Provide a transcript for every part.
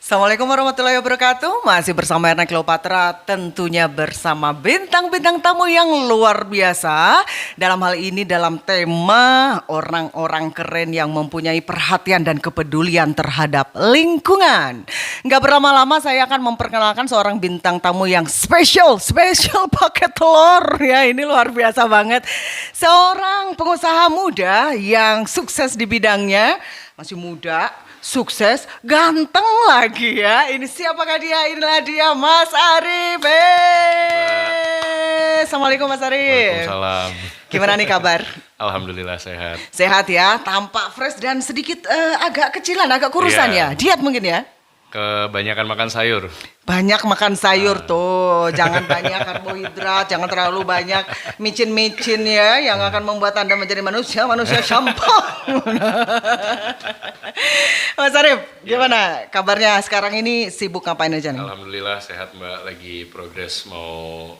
Assalamualaikum warahmatullahi wabarakatuh. Masih bersama Erna Cleopatra, tentunya bersama bintang-bintang tamu yang luar biasa. Dalam hal ini dalam tema orang-orang keren yang mempunyai perhatian dan kepedulian terhadap lingkungan. Nggak berlama-lama saya akan memperkenalkan seorang bintang tamu yang spesial pakai telur ya. Ini luar biasa banget. Seorang pengusaha muda yang sukses di bidangnya, masih muda, sukses, ganteng lagi ya. Ini siapakah dia? Inilah dia Mas Arif. Assalamualaikum Mas Arif. Waalaikumsalam. Gimana nih kabar? Alhamdulillah sehat. Sehat ya, tampak fresh dan sedikit agak kecilan, agak kurusan ya. Iya. Diet mungkin ya? Kebanyakan makan sayur. Banyak makan sayur tuh, jangan banyak karbohidrat, jangan terlalu banyak micin-micin ya yang akan membuat Anda menjadi manusia sampah. Mas Arif, gimana kabarnya sekarang ini, sibuk ngapain aja nih? Alhamdulillah sehat Mbak, lagi progres mau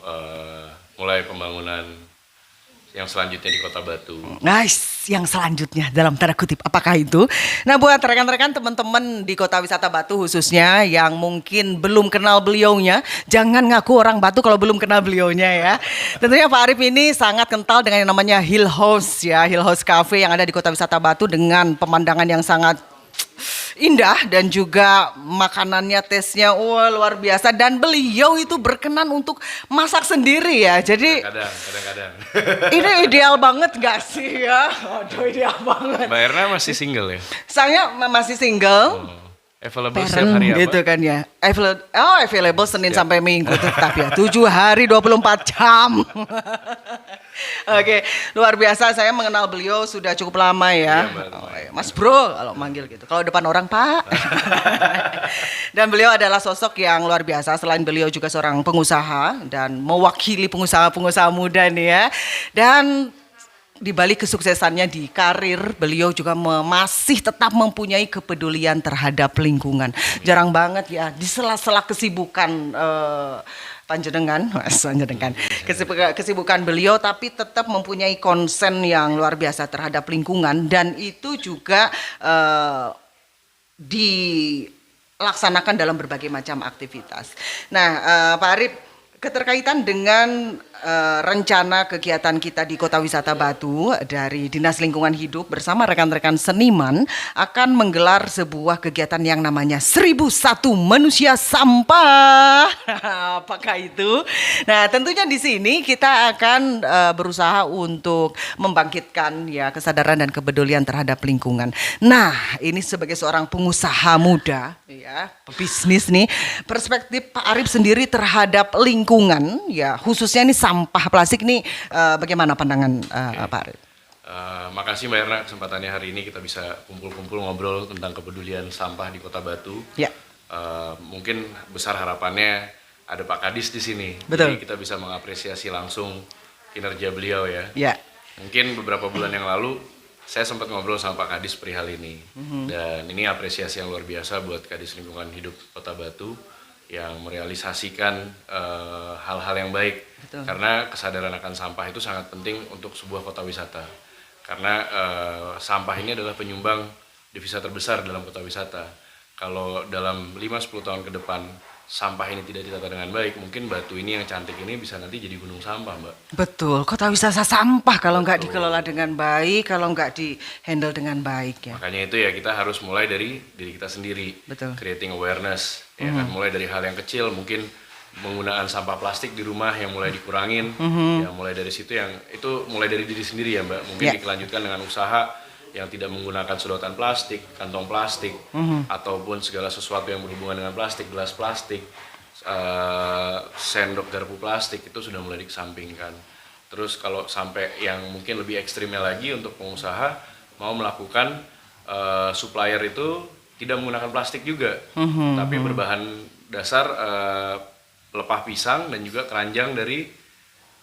mulai pembangunan yang selanjutnya di Kota Batu. Nice, yang selanjutnya dalam tanda kutip, apakah itu? Nah, buat rekan-rekan teman-teman di Kota Wisata Batu khususnya yang mungkin belum kenal beliaunya, jangan ngaku orang Batu kalau belum kenal beliaunya ya. Tentunya Pak Arif ini sangat kental dengan yang namanya Hill House ya, Hill House Cafe yang ada di Kota Wisata Batu dengan pemandangan yang sangat indah dan juga makanannya, tesnya luar biasa, dan beliau itu berkenan untuk masak sendiri ya. Jadi Kadang-kadang. ini ideal banget gak sih ya? Aduh, ideal banget. Mbak Erna masih single ya? Saya masih single. Available setiap hari apa? Gitu kan ya. Available Senin sampai Minggu tetap ya. 7 hari 24 jam. Oke, luar biasa. Saya mengenal beliau sudah cukup lama ya. Iya, Mbak. Mas Bro kalau manggil gitu. Kalau depan orang Pak. Dan beliau adalah sosok yang luar biasa. Selain beliau juga seorang pengusaha dan mewakili pengusaha-pengusaha muda nih ya. Dan di balik kesuksesannya di karir, beliau juga masih tetap mempunyai kepedulian terhadap lingkungan. Jarang banget ya di sela-sela kesibukan kesibukan beliau, tapi tetap mempunyai konsen yang luar biasa terhadap lingkungan, dan itu juga dilaksanakan dalam berbagai macam aktivitas. Nah, Pak Arif, keterkaitan dengan rencana kegiatan kita di Kota Wisata Batu dari Dinas Lingkungan Hidup bersama rekan-rekan seniman akan menggelar sebuah kegiatan yang namanya 1001 Manusia Sampah. Apakah itu? Nah, tentunya di sini kita akan berusaha untuk membangkitkan ya kesadaran dan kepedulian terhadap lingkungan. Nah, ini sebagai seorang pengusaha muda ya, pebisnis nih, perspektif Pak Arif sendiri terhadap lingkungan ya, khususnya ini sampah plastik nih, bagaimana pandangan Pak Arif? Makasih Mbak Erna kesempatannya hari ini kita bisa kumpul-kumpul ngobrol tentang kepedulian sampah di Kota Batu. Ya. Mungkin besar harapannya ada Pak Kadis di sini. Betul. Jadi kita bisa mengapresiasi langsung kinerja beliau ya. Ya. Mungkin beberapa bulan yang lalu saya sempat ngobrol sama Pak Kadis perihal ini. Dan ini apresiasi yang luar biasa buat Kadis Lingkungan Hidup Kota Batu yang merealisasikan hal-hal yang baik. Betul. Karena kesadaran akan sampah itu sangat penting untuk sebuah kota wisata. Karena sampah ini adalah penyumbang devisa terbesar dalam kota wisata. Kalau dalam 5-10 tahun ke depan sampah ini tidak ditata dengan baik, mungkin Batu ini yang cantik ini bisa nanti jadi gunung sampah, Mbak. Betul, kota wisata sampah kalau nggak dikelola dengan baik, kalau nggak di-handle dengan baik ya. Makanya itu ya kita harus mulai dari diri kita sendiri. Betul. Creating awareness, ya kan, mulai dari hal yang kecil, mungkin penggunaan sampah plastik di rumah yang mulai dikurangin, ya mulai dari situ, yang itu mulai dari diri sendiri ya Mbak. Mungkin dikelanjutkan dengan usaha yang tidak menggunakan sedotan plastik, kantong plastik, ataupun segala sesuatu yang berhubungan dengan plastik, gelas plastik, sendok garpu plastik, itu sudah mulai dikesampingkan. Terus kalau sampai yang mungkin lebih ekstrimnya lagi, untuk pengusaha mau melakukan supplier itu tidak menggunakan plastik juga, tapi berbahan dasar pelepah pisang dan juga keranjang dari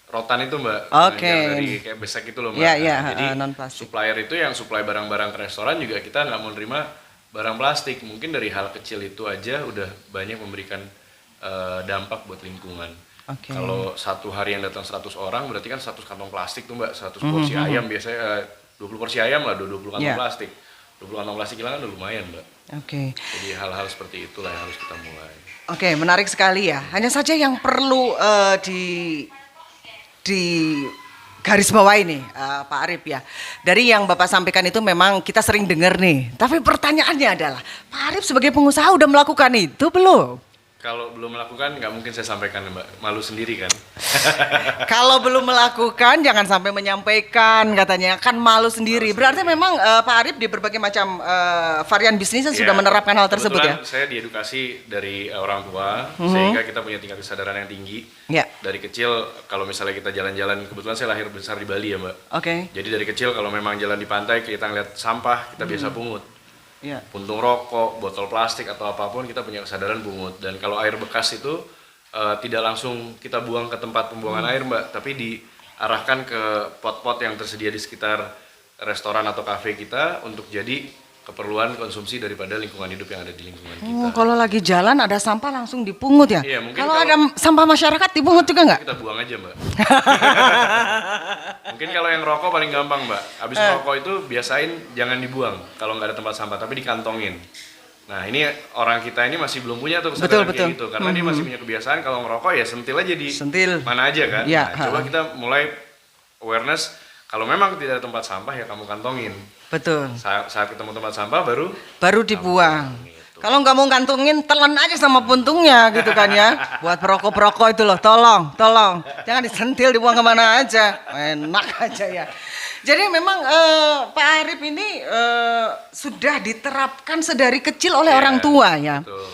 rotan itu Mbak. Oke. Keranjang dari kayak besek itu loh Mbak. Iya, iya, Nah, jadi non plastik. supplier itu yang supply barang-barang ke restoran juga kita nggak mau nerima barang plastik. Mungkin dari hal kecil itu aja udah banyak memberikan dampak buat lingkungan. Oke. Kalau satu hari yang datang 100 orang berarti kan 100 kantong plastik tuh Mbak, 100 porsi ayam biasanya 20 porsi ayam lah, 20 kantong plastik. 20 kantong plastik hilang kan udah lumayan, Mbak. Oke. Jadi hal-hal seperti itulah yang harus kita mulai. Oke, menarik sekali ya. Hanya saja yang perlu di garis bawah ini, Pak Arif ya. Dari yang Bapak sampaikan itu memang kita sering dengar nih. Tapi pertanyaannya adalah, Pak Arif sebagai pengusaha udah melakukan itu belum? Kalau belum melakukan nggak mungkin saya sampaikan, Mbak. Malu sendiri kan. Kalau belum melakukan jangan sampai menyampaikan, katanya kan malu sendiri. Berarti memang Pak Arif di berbagai macam varian bisnisnya sudah menerapkan hal tersebut ya? Kebetulan saya diedukasi dari orang tua sehingga kita punya tingkat kesadaran yang tinggi. Ya. Dari kecil kalau misalnya kita jalan-jalan, kebetulan saya lahir besar di Bali ya, Mbak. Oke. Jadi dari kecil kalau memang jalan di pantai kita ngeliat sampah, kita biasa pungut. Ya. Puntung rokok, botol plastik atau apapun kita punya kesadaran pungut. Dan kalau air bekas itu tidak langsung kita buang ke tempat pembuangan air, Mbak, tapi diarahkan ke pot-pot yang tersedia di sekitar restoran atau kafe kita untuk jadi keperluan konsumsi daripada lingkungan hidup yang ada di lingkungan kita. Oh, kalau lagi jalan ada sampah langsung dipungut ya? Iya, mungkin kalau ada sampah masyarakat dipungut juga nggak? Kita buang aja, Mbak. Mungkin kalau yang rokok paling gampang, Mbak. Habis rokok itu biasain jangan dibuang kalau nggak ada tempat sampah, tapi dikantongin. Nah, ini orang kita ini masih belum punya tuh kesadaran kayak gitu, karena dia masih punya kebiasaan kalau ngerokok ya sentil aja di mana aja kan. Ya, nah, coba kita mulai awareness, kalau memang tidak ada tempat sampah ya kamu kantongin. Betul. Saat ketemu tempat sampah baru dibuang. Gitu. Kalau nggak mau kantongin, telan aja sama puntungnya gitu kan ya. Buat perokok-perokok itu loh, tolong. Jangan disentil, dibuang kemana aja. Enak aja ya. Jadi memang Pak Arif ini sudah diterapkan sedari kecil oleh orang tua ya. Betul.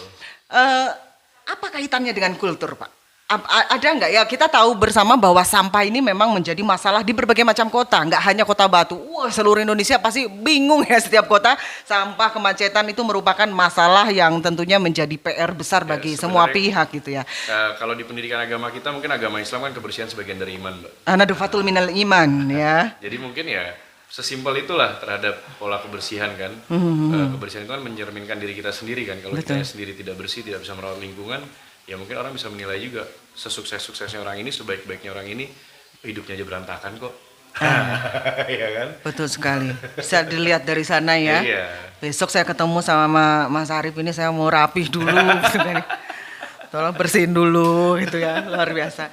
Apa kaitannya dengan kultur, Pak? Ada nggak ya, kita tahu bersama bahwa sampah ini memang menjadi masalah di berbagai macam kota, nggak hanya Kota Batu. Wah, seluruh Indonesia pasti bingung ya, setiap kota sampah kemacetan itu merupakan masalah yang tentunya menjadi PR besar bagi semua pihak gitu ya. Kalau di pendidikan agama kita, mungkin agama Islam kan kebersihan sebagian dari iman, Mbak. Nadzatul minal iman ya. Jadi mungkin ya sesimpel itulah terhadap pola kebersihan kan. Kebersihan itu kan mencerminkan diri kita sendiri kan. Kalau kita sendiri tidak bersih, tidak bisa merawat lingkungan, ya mungkin orang bisa menilai juga sesukses-suksesnya orang ini, sebaik-baiknya orang ini, hidupnya aja berantakan kok. Iya kan? Betul sekali. Bisa dilihat dari sana ya. Iya. Besok saya ketemu sama Mas Arif ini, saya mau rapih dulu gitu kan. Tolong bersihin dulu gitu ya, luar biasa.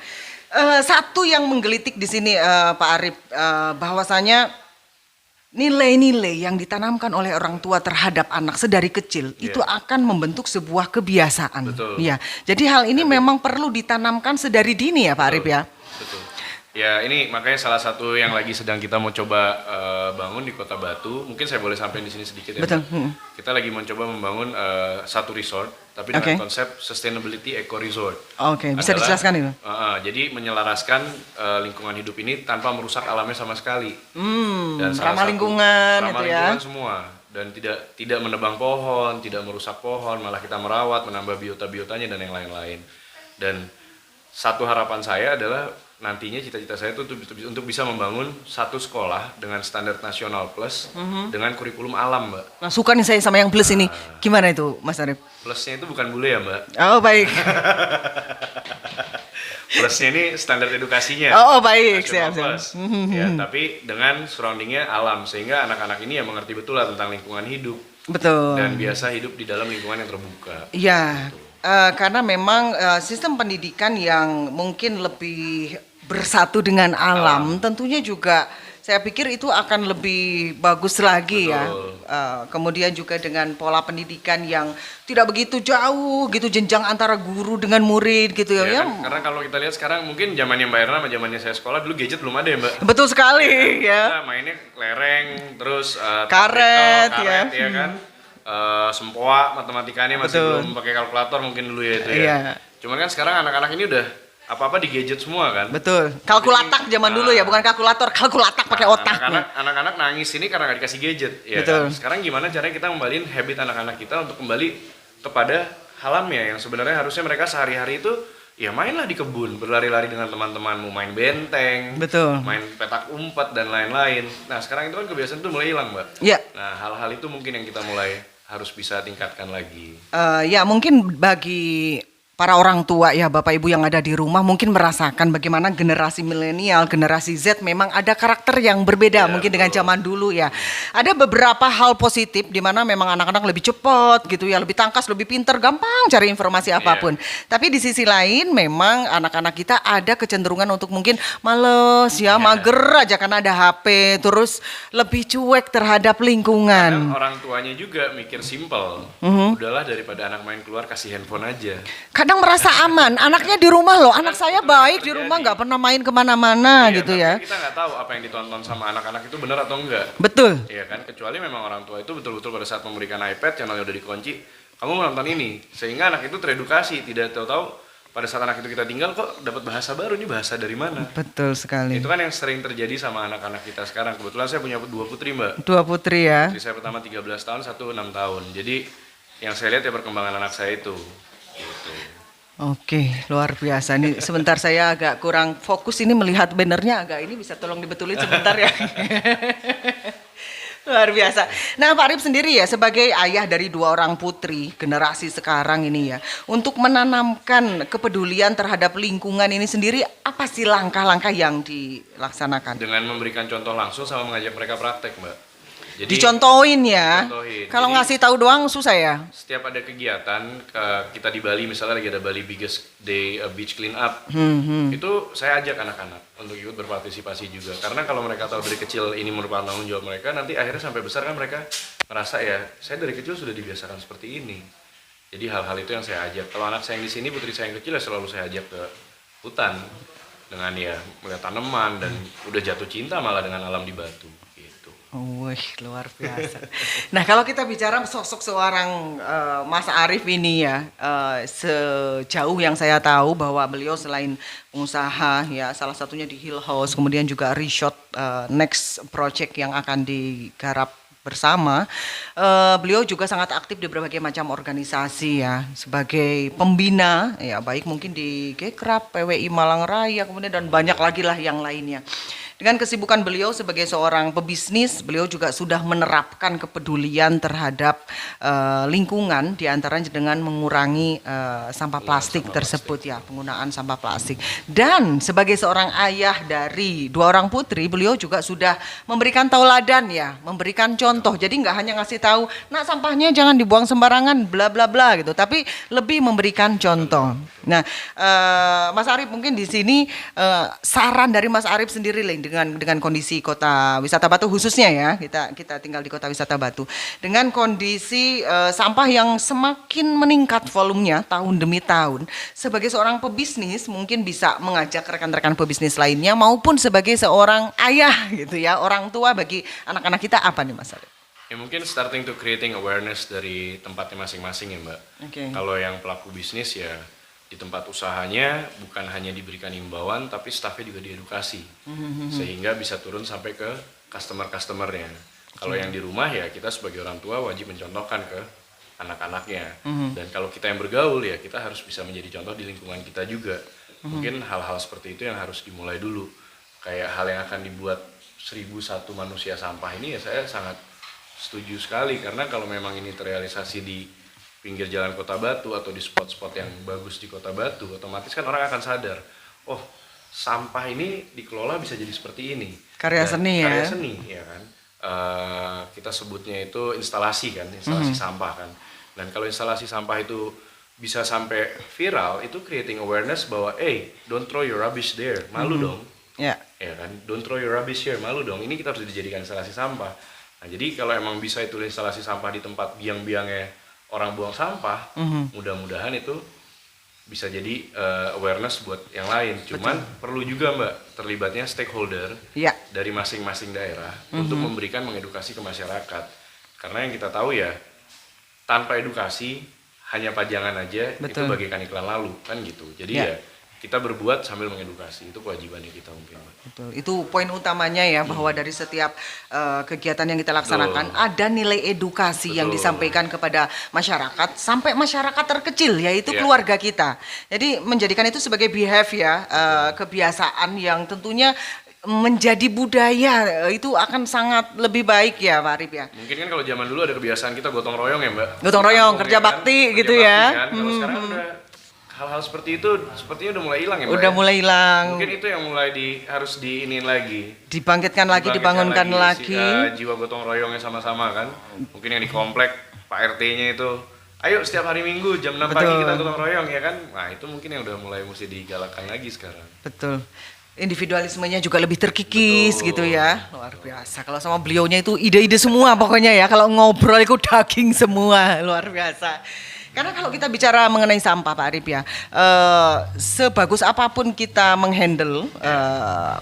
Satu yang menggelitik di sini Pak Arif, bahwasanya nilai-nilai yang ditanamkan oleh orang tua terhadap anak sedari kecil itu akan membentuk sebuah kebiasaan. Betul. Ya. Jadi hal ini memang perlu ditanamkan sedari dini ya Pak Arif ya. Betul. Ya ini makanya salah satu yang lagi sedang kita mau coba bangun di Kota Batu. Mungkin saya boleh sampaikan di sini sedikit ya. Betul. Kita lagi mencoba membangun satu resort, tapi dengan konsep sustainability eco resort. Oke, bisa dijelaskan itu? Jadi menyelaraskan lingkungan hidup ini tanpa merusak alamnya sama sekali. Dan ramah lingkungan ramah itu ya. lingkungan semua. Dan tidak menebang pohon, tidak merusak pohon, malah kita merawat, menambah biota-biotanya dan yang lain-lain. Dan satu harapan saya adalah nantinya cita-cita saya itu untuk bisa membangun satu sekolah dengan standar nasional plus dengan kurikulum alam, Mbak. Nah, suka nih saya sama yang plus ini. Gimana itu, Mas Arif? Plusnya itu bukan bule ya, Mbak. Oh, baik. Plusnya ini standar edukasinya. Oh, baik. Siap. Ya, tapi dengan surroundingnya alam sehingga anak-anak ini ya mengerti betul lah tentang lingkungan hidup. Betul. Dan biasa hidup di dalam lingkungan yang terbuka. Iya. Karena memang sistem pendidikan yang mungkin lebih bersatu dengan alam tentunya juga saya pikir itu akan lebih bagus lagi. Betul. Ya. Kemudian juga dengan pola pendidikan yang tidak begitu jauh gitu jenjang antara guru dengan murid gitu ya. Kan, karena kalau kita lihat sekarang mungkin zamannya Mbak Erna sama zamannya saya sekolah dulu gadget belum ada ya, Mbak. Betul sekali ya. Kita mainnya lereng terus karet ya kan. Sempoa matematikanya masih belum pakai kalkulator mungkin dulu ya itu ya. Iya. Cuman kan sekarang anak-anak ini udah apa-apa di gadget semua kan. Betul. Kalkulatak zaman dulu ya, bukan kalkulator, kalkulatak pakai otak. Anak-anak nangis ini karena nggak dikasih gadget. Ya. Betul. Kan? Sekarang gimana caranya kita ngembaliin habit anak-anak kita untuk kembali kepada alamnya yang sebenarnya harusnya mereka sehari-hari itu ya mainlah di kebun, berlari-lari dengan teman-temanmu, main benteng, betul, main petak umpet dan lain-lain. Nah sekarang itu kan kebiasaan itu mulai hilang, Mbak. Iya. Nah hal-hal itu mungkin yang kita mulai harus bisa tingkatkan lagi. Ya mungkin bagi para orang tua ya, Bapak Ibu yang ada di rumah mungkin merasakan bagaimana generasi milenial, generasi Z memang ada karakter yang berbeda mungkin dengan zaman dulu ya. Ada beberapa hal positif di mana memang anak-anak lebih cepat gitu ya, lebih tangkas, lebih pinter, gampang cari informasi apapun. Tapi di sisi lain memang anak-anak kita ada kecenderungan untuk mungkin males ya, mager aja karena ada HP, terus lebih cuek terhadap lingkungan. Kadang orang tuanya juga mikir simpel, udahlah daripada anak main keluar kasih handphone aja. Kadang merasa aman, anaknya di rumah loh, anak saya baik di rumah nggak pernah main kemana-mana gitu tapi ya. kita nggak tahu apa yang ditonton sama anak-anak itu benar atau enggak. Betul. Iya kan, kecuali memang orang tua itu betul-betul pada saat memberikan iPad channelnya udah dikunci, kamu mau nonton ini, sehingga anak itu teredukasi, tidak tahu-tahu pada saat anak itu kita tinggal kok dapat bahasa baru, ini bahasa dari mana. Betul sekali. Itu kan yang sering terjadi sama anak-anak kita sekarang. Kebetulan saya punya 2 putri, Mbak. 2 putri ya. Putri saya pertama 13 tahun, satu 6 tahun. Jadi yang saya lihat ya perkembangan anak saya itu. Gitu. Oke, luar biasa. Ini sebentar saya agak kurang fokus ini melihat bannernya agak ini bisa tolong dibetulin sebentar ya. Luar biasa. Nah, Pak Arif sendiri ya sebagai ayah dari 2 orang putri generasi sekarang ini ya, untuk menanamkan kepedulian terhadap lingkungan ini sendiri, apa sih langkah-langkah yang dilaksanakan? Dengan memberikan contoh langsung sama mengajak mereka praktek, Mbak. Jadi Dicontohin ya. dicontohin. Kalau Jadi, ngasih tahu doang susah ya. setiap ada kegiatan kita di Bali, misalnya lagi ada Bali Biggest Day Beach Clean Up, itu saya ajak anak-anak untuk ikut berpartisipasi juga. Karena kalau mereka tahu dari kecil ini merupakan tanggung jawab mereka, nanti akhirnya sampai besar kan mereka merasa ya, saya dari kecil sudah dibiasakan seperti ini. Jadi hal-hal itu yang saya ajak. Kalau anak saya yang di sini, putri saya yang kecil ya selalu saya ajak ke hutan dengan ya melihat tanaman dan udah jatuh cinta malah dengan alam di Batu. Gitu. Wih, luar biasa. Nah, kalau kita bicara sosok seorang Mas Arif ini ya, sejauh yang saya tahu bahwa beliau selain pengusaha ya, salah satunya di Hill House, kemudian juga resort next project yang akan digarap bersama, beliau juga sangat aktif di berbagai macam organisasi ya, sebagai pembina ya, baik mungkin di Gekrap, PWI Malang Raya, kemudian dan banyak lagi lah yang lainnya. Dengan kesibukan beliau sebagai seorang pebisnis, beliau juga sudah menerapkan kepedulian terhadap lingkungan, diantaranya dengan mengurangi sampah plastik tersebut ya, penggunaan sampah plastik. Dan sebagai seorang ayah dari 2 orang putri, beliau juga sudah memberikan tauladan ya, memberikan contoh. Jadi nggak hanya ngasih tahu, nah sampahnya jangan dibuang sembarangan, bla bla bla gitu, tapi lebih memberikan contoh. Nah, Mas Arif mungkin di sini saran dari Mas Arif sendiri dengan kondisi Kota Wisata Batu khususnya ya, kita tinggal di Kota Wisata Batu dengan kondisi sampah yang semakin meningkat volumenya tahun demi tahun, sebagai seorang pebisnis mungkin bisa mengajak rekan-rekan pebisnis lainnya maupun sebagai seorang ayah gitu ya, orang tua bagi anak-anak kita, apa nih Mas Arif? Ya mungkin starting to creating awareness dari tempatnya masing-masing ya, Mbak. Okay. Kalau yang pelaku bisnis ya di tempat usahanya bukan hanya diberikan imbauan, tapi staffnya juga diedukasi sehingga bisa turun sampai ke customer-customernya. Kalau yang di rumah ya kita sebagai orang tua wajib mencontohkan ke anak-anaknya. Dan kalau kita yang bergaul ya kita harus bisa menjadi contoh di lingkungan kita juga. Mungkin hal-hal seperti itu yang harus dimulai dulu. Kayak hal yang akan dibuat 1001 manusia sampah ini ya saya sangat setuju sekali, karena kalau memang ini terrealisasi di pinggir jalan Kota Batu atau di spot-spot yang bagus di Kota Batu, otomatis kan orang akan sadar, oh sampah ini dikelola bisa jadi seperti ini. Karya seni ya. Karya seni ya kan. Kita sebutnya itu instalasi kan, instalasi sampah kan. Dan kalau instalasi sampah itu bisa sampai viral, itu creating awareness bahwa, don't throw your rubbish there, malu dong. Ya. Ya kan, don't throw your rubbish here, malu dong. Ini kita harus dijadikan instalasi sampah. Nah jadi kalau emang bisa itu instalasi sampah di tempat biang-biangnya orang buang sampah, mudah-mudahan itu bisa jadi awareness buat yang lain. Cuman perlu juga Mbak terlibatnya stakeholder dari masing-masing daerah untuk memberikan mengedukasi ke masyarakat. Karena yang kita tahu ya tanpa edukasi hanya pajangan aja itu bagaikan iklan lalu kan gitu. Jadi ya kita berbuat sambil mengedukasi, itu kewajibannya kita mungkin. Betul, itu poin utamanya ya, bahwa dari setiap kegiatan yang kita laksanakan ada nilai edukasi yang disampaikan kepada masyarakat, sampai masyarakat terkecil yaitu keluarga kita. Jadi menjadikan itu sebagai behavior ya, kebiasaan yang tentunya menjadi budaya, itu akan sangat lebih baik ya Pak Arif ya. Mungkin kan kalau zaman dulu ada kebiasaan kita gotong royong ya Mbak. Gotong royong, kerja bakti gitu ya. Kan? Kalau sekarang udah hal-hal seperti itu sepertinya udah mulai hilang ya Mbak Udah ya? mulai hilang, Mungkin itu yang mulai harus diinin lagi. dibangkitkan lagi, dibangunkan lagi. Jiwa gotong royongnya sama-sama kan. Mungkin yang di komplek Pak RT-nya itu, ayo setiap hari Minggu jam 6 pagi Betul. kita gotong royong ya kan. Nah itu mungkin yang udah mulai mesti digalakkan lagi sekarang. Betul. Individualismenya juga lebih terkikis Betul. gitu ya. Luar biasa. Kalau sama beliaunya itu ide-ide semua pokoknya ya. Kalau ngobrol itu daging semua. Luar biasa. Karena kalau kita bicara mengenai sampah Pak Arif ya, sebagus apapun kita menghandle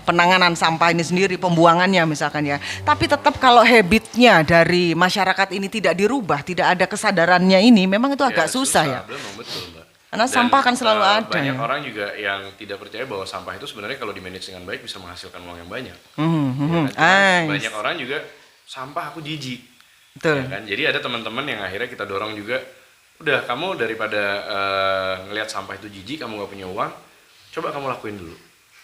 penanganan sampah ini sendiri, pembuangannya misalkan ya, tapi tetap kalau habitnya dari masyarakat ini tidak dirubah, tidak ada kesadarannya ini, memang itu agak susah ya. Memang betul Mbak. Karena Dan, sampah kan selalu ada. Banyak Ya. orang juga yang tidak percaya bahwa sampah itu sebenarnya kalau di-manage dengan baik bisa menghasilkan uang yang banyak. Ya kan? Cuman banyak orang juga sampah aku jijik. Betul. Ya kan? Jadi ada teman-teman yang akhirnya kita dorong juga, udah kamu daripada ngelihat sampah itu jijik, kamu nggak punya uang, coba kamu lakuin dulu,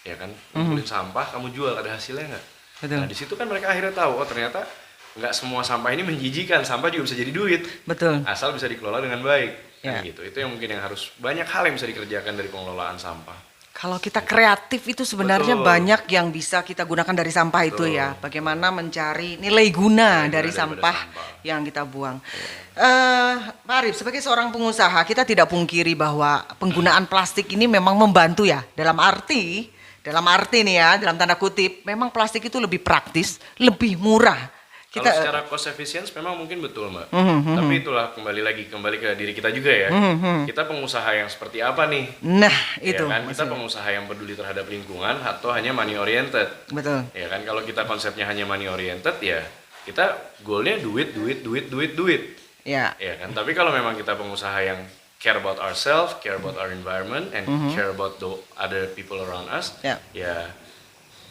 ya kan? Kumpulin sampah, kamu jual, ada hasilnya nggak? Betul. Nah di situ kan mereka akhirnya tahu, oh ternyata nggak semua sampah ini menjijikan, sampah juga bisa jadi duit, Betul. asal bisa dikelola dengan baik. Ya. Kan gitu. Itu yang mungkin yang harus banyak hal yang bisa dikerjakan dari pengelolaan sampah. Kalau kita kreatif itu sebenarnya Betul. banyak yang bisa kita gunakan dari sampah itu Betul. ya. Bagaimana mencari nilai guna Nilai guna dari daripada sampah sampah. yang kita buang. Pak Arif, sebagai seorang pengusaha kita tidak pungkiri bahwa penggunaan plastik ini memang membantu ya. Dalam arti nih ya, dalam tanda kutip, memang plastik itu lebih praktis, lebih murah. Kalau secara cost efficiency memang mungkin betul Mbak. Tapi itulah kembali ke diri kita juga ya. Kita pengusaha yang seperti apa nih? Nah, Ya itu. kan? Kita pengusaha yang peduli terhadap lingkungan atau hanya money oriented? Betul. Ya kan, kalau kita konsepnya hanya money oriented ya kita goalnya duit. Ya. Ya kan, tapi kalau memang kita pengusaha yang care about ourselves, care about our environment, and care about the other people around us, Ya. ya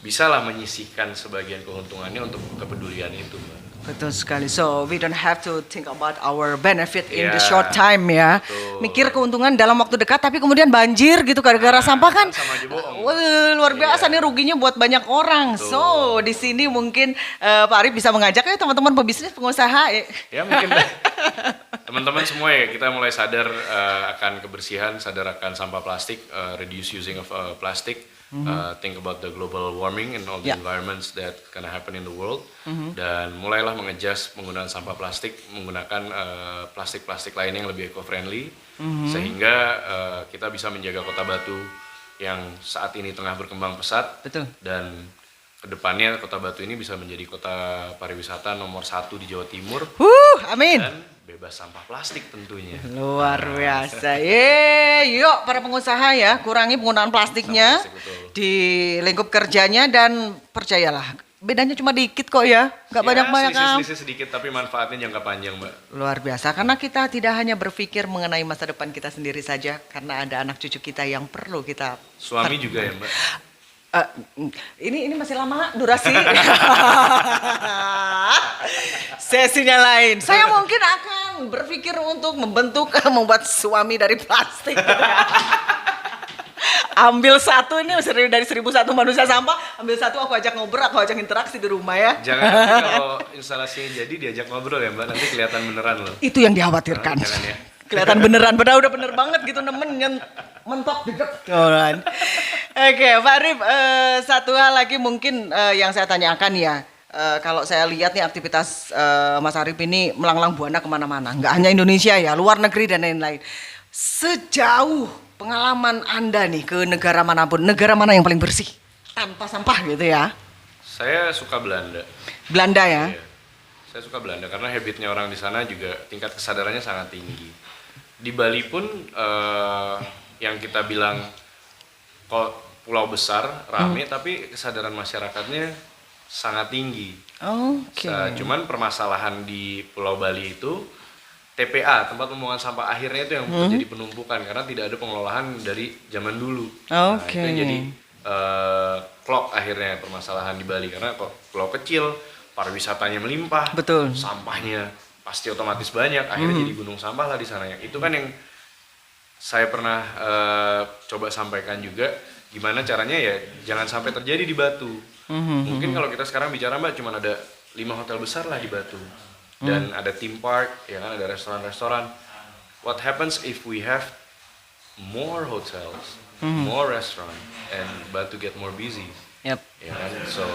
bisalah menyisihkan sebagian keuntungannya untuk kepedulian itu, Mbak. Betul sekali. So we don't have to think about our benefit in the Ya, short time ya. betul. Mikir keuntungan dalam waktu dekat tapi kemudian banjir gitu gara-gara sampah kan. sama aja bohong. Wah, luar biasa Iya. nih ruginya buat banyak orang. Betul. So di sini mungkin Pak Arif bisa mengajak ya teman-teman pebisnis pengusaha. Ya mungkin teman-teman semua ya kita mulai sadar akan kebersihan, sadar akan sampah plastik, reduce using of plastic, think about the global warming and all the Ya. environments that gonna happen in the world, dan mulailah mengejas penggunaan sampah plastik menggunakan plastik-plastik lain yang lebih eco-friendly, sehingga kita bisa menjaga Kota Batu yang saat ini tengah berkembang pesat. Betul. Dan kedepannya Kota Batu ini bisa menjadi kota pariwisata nomor 1 di Jawa Timur Amin. dan bebas sampah plastik tentunya. Luar biasa. Yuk para pengusaha ya, kurangi penggunaan plastiknya Sampah plastik, betul. di lingkup kerjanya dan percayalah, bedanya cuma dikit kok ya, nggak banyak-banyak kan. Selisih sedikit tapi manfaatnya jangka panjang, Mbak. Luar biasa, karena kita tidak hanya berpikir mengenai masa depan kita sendiri saja, karena ada anak cucu kita yang perlu kita. Suami juga ya, Mbak. Ini masih lama durasi. Sesinya lain. Saya mungkin akan berpikir untuk membuat suami dari plastik. Ambil satu ini dari 1001 manusia sampah, ambil satu aku ajak ngobrol, aku ajak interaksi di rumah ya. Jangan nanti kalau instalasinya jadi diajak ngobrol ya, Mbak. Nanti kelihatan beneran loh. Itu yang dikhawatirkan. Jangan ya. Kelihatan beneran, padahal udah bener banget gitu mentok dedek. Oke, Pak Arif, satu hal lagi mungkin yang saya tanyakan ya. Kalau saya lihat nih aktivitas Mas Arif ini melanglang buana kemana-mana, nggak hanya Indonesia ya, luar negeri dan lain-lain. Sejauh pengalaman Anda nih ke negara manapun, negara mana yang paling bersih tanpa sampah gitu ya? Saya suka Belanda. Belanda ya? Iya. Saya suka Belanda karena habitnya orang di sana juga tingkat kesadarannya sangat tinggi. Di Bali pun yang kita bilang kok pulau besar rame, tapi kesadaran masyarakatnya sangat tinggi. Oke. Cuman permasalahan di Pulau Bali itu TPA, tempat pembuangan sampah akhirnya itu yang terjadi penumpukan karena tidak ada pengelolaan dari zaman dulu. Nah, Oke. itu yang jadi clog akhirnya permasalahan di Bali karena kok pulau kecil, pariwisatanya melimpah, Betul. sampahnya pasti otomatis banyak, akhirnya jadi gunung sampah lah di sana. Itu kan yang saya pernah coba sampaikan juga, gimana caranya ya jangan sampai terjadi di Batu. Mungkin kalau kita sekarang bicara Mbak, cuma ada 5 hotel besar lah di Batu. Dan ada theme park, ya kan, ada restoran-restoran. What happens if we have more hotels, more restaurant, and Batu get more busy. Yep. Ya kan? So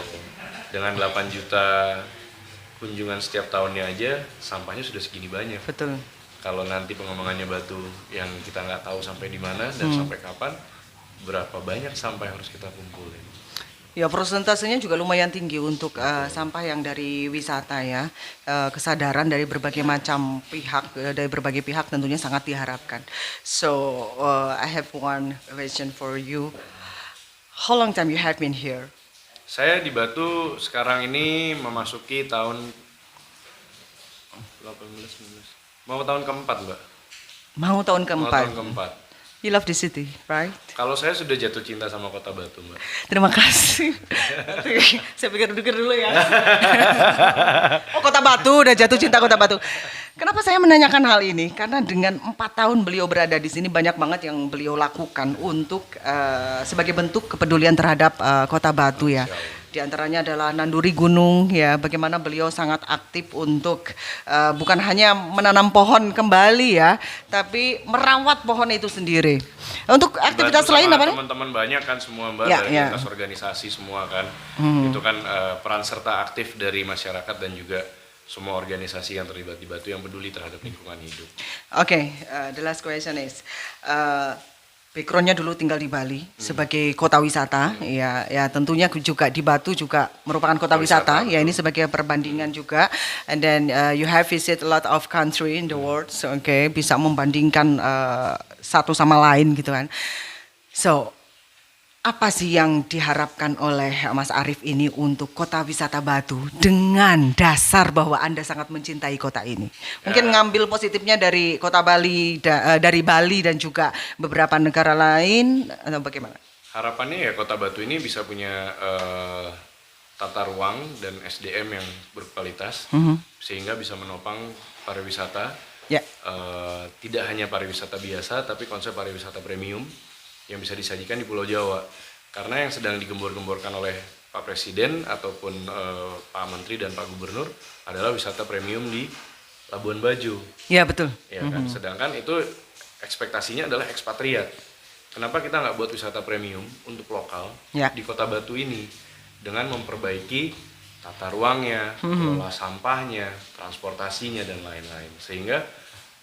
dengan 8 juta kunjungan setiap tahunnya aja, sampahnya sudah segini banyak. Betul. Kalau nanti pengembangannya Batu yang kita nggak tahu sampai di mana dan sampai kapan, berapa banyak sampah yang harus kita kumpulin. Ya, persentasenya juga lumayan tinggi untuk sampah yang dari wisata ya. Kesadaran dari berbagai macam pihak, dari berbagai pihak tentunya sangat diharapkan. So, I have one question for you. How long time you have been here? Saya di Batu sekarang ini memasuki tahun 18, 19. Mau tahun keempat, Mbak. Mau tahun Mau keempat. tahun keempat. You love the city, right? Kalau saya sudah jatuh cinta sama kota Batu, Mbak. Terima kasih. Saya pikir dulu ya. Oh, Kota Batu, udah jatuh cinta Kota Batu. Kenapa saya menanyakan hal ini? Karena dengan 4 tahun beliau berada di sini, banyak banget yang beliau lakukan untuk sebagai bentuk kepedulian terhadap Kota Batu ya. Di antaranya adalah nanduri gunung ya, bagaimana beliau sangat aktif untuk bukan hanya menanam pohon kembali ya, tapi merawat pohon itu sendiri. Untuk aktivitas Bantu lain sama apa nih? teman-teman banyak kan semua, Mbak, Ya, dari ya. lintas organisasi semua kan. Itu kan peran serta aktif dari masyarakat dan juga semua organisasi yang terlibat di Batu yang peduli terhadap lingkungan hidup. Oke, the last question is, backgroundnya dulu tinggal di Bali sebagai kota wisata, ya tentunya juga di Batu juga merupakan kota Kota wisata, wisata, ya ini sebagai perbandingan juga. And then you have visit a lot of country in the world, so, oke, bisa membandingkan satu sama lain gitu kan. So, apa sih yang diharapkan oleh Mas Arief ini untuk kota wisata Batu dengan dasar bahwa Anda sangat mencintai kota ini? Mungkin ngambil positifnya dari kota Bali, dari Bali dan juga beberapa negara lain atau bagaimana? Harapannya ya kota Batu ini bisa punya tata ruang dan SDM yang berkualitas sehingga bisa menopang pariwisata. Ya. Tidak hanya pariwisata biasa tapi konsep pariwisata premium yang bisa disajikan di Pulau Jawa. Karena yang sedang digembor-gemborkan oleh Pak Presiden ataupun Pak Menteri dan Pak Gubernur adalah wisata premium di Labuan Bajo. Ya, betul. Ya kan? Sedangkan itu ekspektasinya adalah ekspatriat. Kenapa kita nggak buat wisata premium untuk lokal Ya. di Kota Batu ini dengan memperbaiki tata ruangnya, kelola sampahnya, transportasinya dan lain-lain, sehingga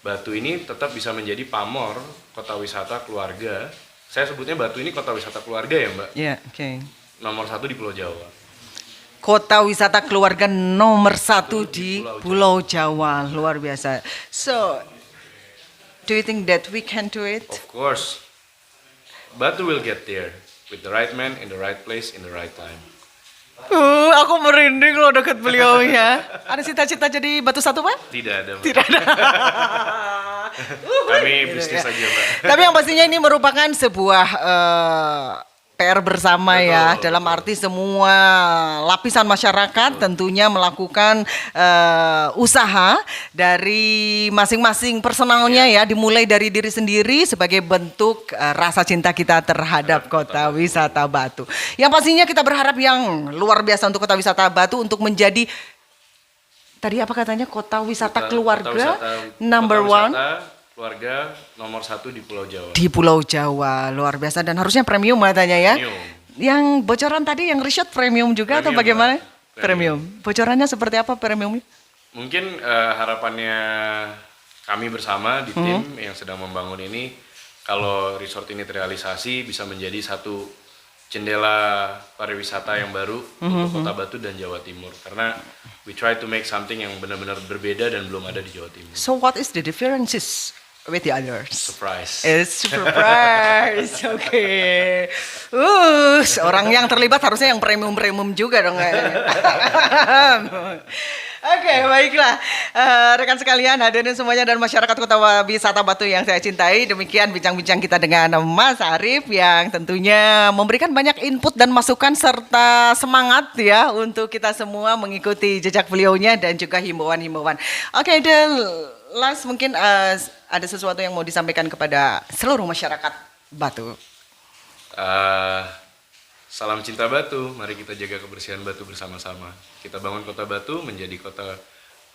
Batu ini tetap bisa menjadi pamor kota wisata keluarga. Saya sebutnya Batu ini kota wisata keluarga ya, Mbak. Ya, oke. Nomor 1 di Pulau Jawa. Kota wisata keluarga nomor 1 di Pulau Jawa, luar biasa. So, do you think that we can do it? Of course, Batu will get there with the right man in the right place in the right time. Aku merinding loh deket beliau ya. Ada cita-cita jadi Batu Satu, Pak? Tidak ada, Mbak. Tidak ada. Kami bisnis saja, Mbak. Tapi yang pastinya ini merupakan sebuah PR bersama ya, Betul, dalam arti semua lapisan masyarakat tentunya melakukan usaha dari masing-masing personalnya ya, dimulai dari diri sendiri sebagai bentuk rasa cinta kita terhadap kota wisata Batu. Yang pastinya kita berharap yang luar biasa untuk kota wisata Batu untuk menjadi, tadi apa katanya, kota wisata keluarga number one. Keluarga nomor 1 di Pulau Jawa. Di Pulau Jawa, luar biasa, dan harusnya premium katanya ya. Premium. Yang bocoran tadi yang resort premium juga atau Premium, bagaimana? Mbak. Premium. Bocorannya seperti apa premiumnya? Mungkin harapannya kami bersama di tim yang sedang membangun ini, kalau resort ini terrealisasi bisa menjadi satu jendela pariwisata yang baru untuk Kota Batu dan Jawa Timur, karena we try to make something yang benar-benar berbeda dan belum ada di Jawa Timur. So what is the differences with the others? Surprise. It's surprise. Oke. Orang yang terlibat harusnya yang premium-premium juga dong kayaknya. Oke, baiklah. Rekan sekalian, hadirin semuanya dan masyarakat Kota Wisata Batu yang saya cintai, demikian bincang-bincang kita dengan Mas Arief yang tentunya memberikan banyak input dan masukan serta semangat ya untuk kita semua mengikuti jejak beliaunya dan juga himbauan-himbauan. Oke, the last mungkin ada sesuatu yang mau disampaikan kepada seluruh masyarakat Batu. Salam cinta Batu, mari kita jaga kebersihan Batu bersama-sama. Kita bangun kota Batu menjadi kota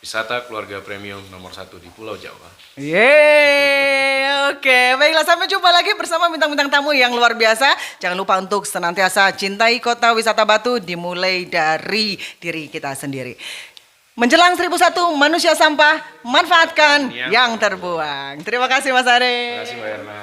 wisata keluarga premium nomor 1 di Pulau Jawa. Yeay, oke. Baiklah, sampai jumpa lagi bersama bintang-bintang tamu yang luar biasa. Jangan lupa untuk senantiasa cintai kota wisata Batu dimulai dari diri kita sendiri. Menjelang 1001 manusia sampah, manfaatkan yang terbuang. Terima kasih Mas Ari. Terima kasih Mbak Erna.